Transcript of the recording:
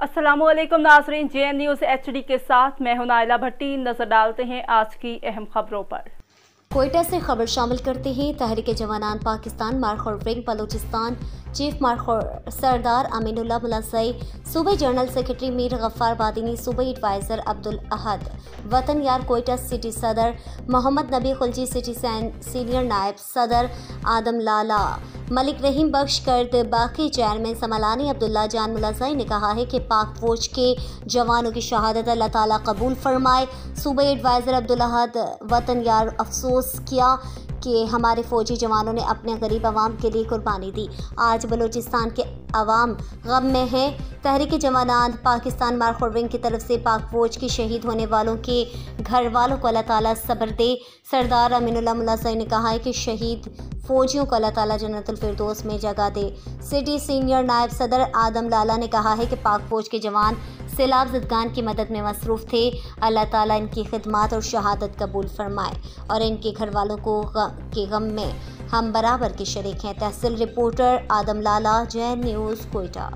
अस्सलामुअलैकुम नाज़रीन, JN news HD के साथ मैं हूं नाइला भट्टी। नजर डालते हैं आज की अहम खबरों पर। कोयटा से खबर शामिल करते हैं। तहरीक जवानान पाकिस्तान मार्खोर विंग बलूचिस्तान चीफ मार्खोर सरदार अमीनुल्लाह मुलाज़ई, सूबाई जनरल सेक्रेटरी मीर गफ्फार बादिनी, सूबाई एडवाइज़र अब्दुल अहद, वतन यार कोयटा सिटी सदर मोहम्मद नबी खुलजी, सिटी सीनियर नायब सदर आदम लाला, मलिक रहीम बख्श कर्द, बाकी चेयरमैन समलानी अब्दुल्ला जान मुलाज़ई ने कहा है कि पाक फौज के जवानों की शहादत अल्लाह ताला कबूल फरमाए। सूबाई एडवाइज़र अब्दुल अहद, वतन यार अफसोस किया कि हमारे फौजी जवानों ने अपने गरीब आवाम के लिए कुर्बानी दी। आज बलूचिस्तान के अवाम गम में है। तहरीक जवानान पाकिस्तान मार्खोर विंग की तरफ से पाक फौज के शहीद होने वालों के घर वालों को अल्लाह ताला सब्र दे। सरदार अमीनुल्लाह मुलाज़ई ने कहा है कि शहीद फौजियों को अल्लाह ताला जन्नतुल फिरदौस में जगह दे। सिटी सीनियर नायब सदर आदम लाला ने कहा है कि पाक फौज के जवान सैलाब ज़दगान की मदद में मसरूफ़ थे। अल्लाह ताला इनकी खिदमत और शहादत कबूल फरमाए और इनके घर वालों को के गम में हम बराबर के शरीक हैं। तहसील रिपोर्टर आदम लाला, JN न्यूज़ कोयटा।